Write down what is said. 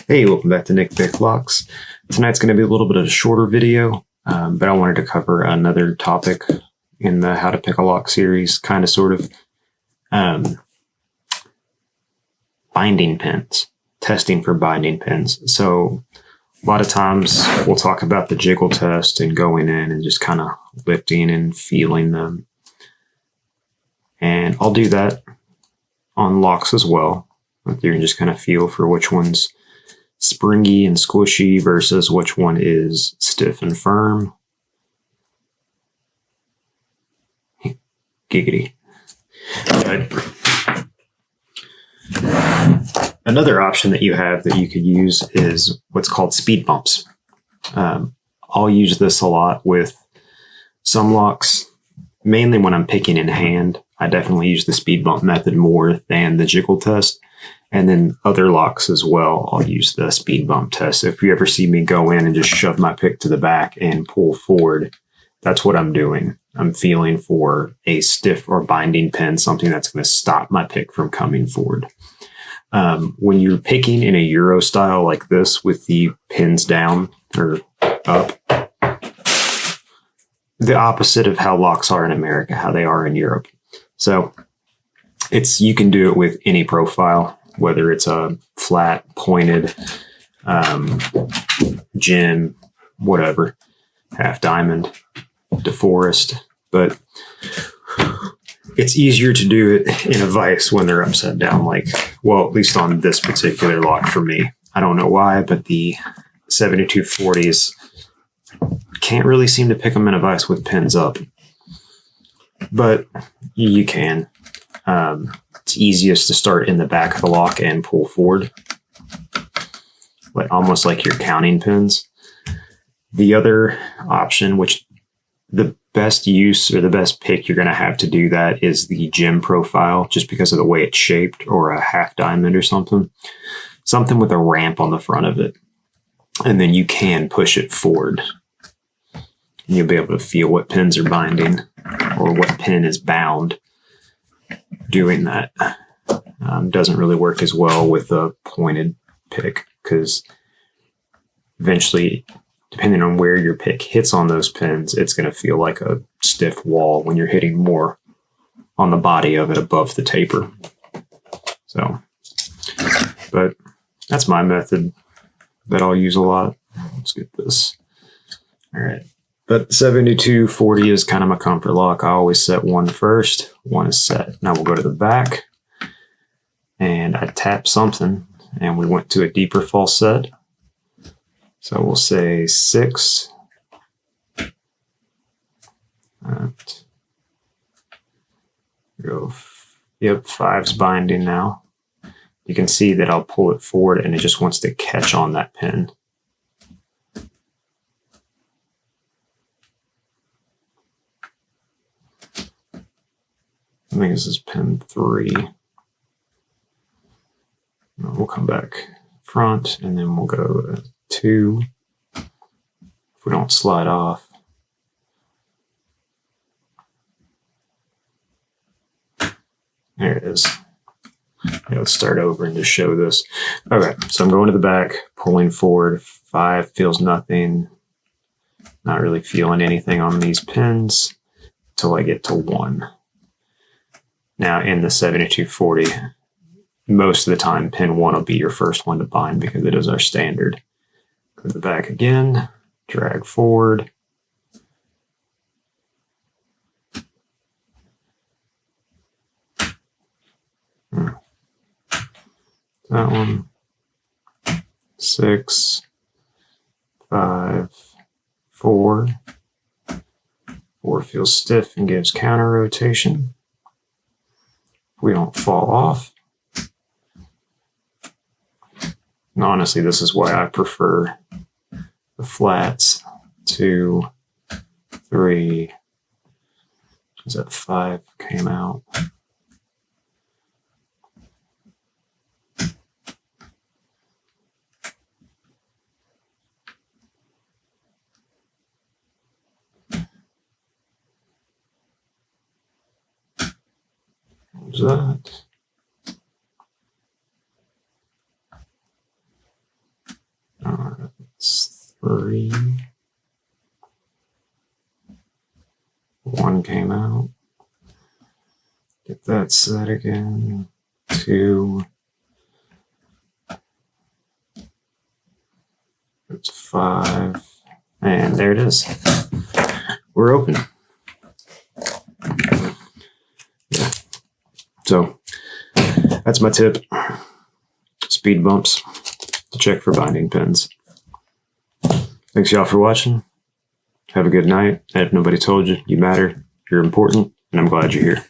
Hey, welcome back to Nick Pick Locks. Tonight's going to be a little bit of a shorter video, but I wanted to cover another topic in the How to Pick a Lock series, kind of sort of binding pins, testing for binding pins. So a lot of times we'll talk about the jiggle test and going in and just kind of lifting and feeling them. And I'll do that on locks as well. You can just kind of feel for which one's springy and squishy versus which one is stiff and firm. Giggity. But another option that you have that you could use is what's called speed bumps. I'll use this a lot with some locks, mainly when I'm picking in hand. I definitely use the speed bump method more than the jiggle test. And then other locks as well, I'll use the speed bump test. So if you ever see me go in and just shove my pick to the back and pull forward, that's what I'm doing. I'm feeling for a stiff or binding pin, something that's going to stop my pick from coming forward. When you're picking in a Euro style like this with the pins down or up, the opposite of how locks are in America, how they are in Europe. So you can do it with any profile, whether it's a flat, pointed, gem, whatever, half diamond, DeForest, but it's easier to do it in a vise when they're upside down, at least on this particular lock for me. I don't know why, but the 7240s can't really seem to pick them in a vise with pins up, but you can. It's easiest to start in the back of the lock and pull forward, almost like you're counting pins. The other option, which the best use or the best pick you're going to have to do that is the gem profile, just because of the way it's shaped, or a half diamond or something with a ramp on the front of it. And then you can push it forward. You'll be able to feel what pins are binding or what pin is bound. Doing that doesn't really work as well with a pointed pick, because eventually, depending on where your pick hits on those pins, it's going to feel like a stiff wall when you're hitting more on the body of it above the taper. So, but that's my method that I'll use a lot. Let's get this. All right. But 7240 is kind of my comfort lock. I always set one first. One is set. Now we'll go to the back. And I tap something. And we went to a deeper false set. So we'll say 6. Go. Yep, 5's binding now. You can see that I'll pull it forward and it just wants to catch on that pin. I think this is pin 3. We'll come back front and then we'll go to 2. If we don't slide off. There it is. Yeah, let's start over and just show this. Okay, so I'm going to the back, pulling forward. 5 feels nothing. Not really feeling anything on these pins until I get to 1. Now, in the 7240, most of the time, pin 1 will be your first one to bind because it is our standard. Go to the back again, drag forward. That one. 6, 5, 4. 4 feels stiff and gives counter rotation. We don't fall off. And honestly, this is why I prefer the flats. 2, 3. Is that 5 came out? That. 3. 1 came out. Get that set again. 2. That's 5. And there it is. We're open. Yeah. So that's my tip. Speed bumps to check for binding pins. Thanks y'all for watching. Have a good night. And if nobody told you, you matter. You're important, and I'm glad you're here.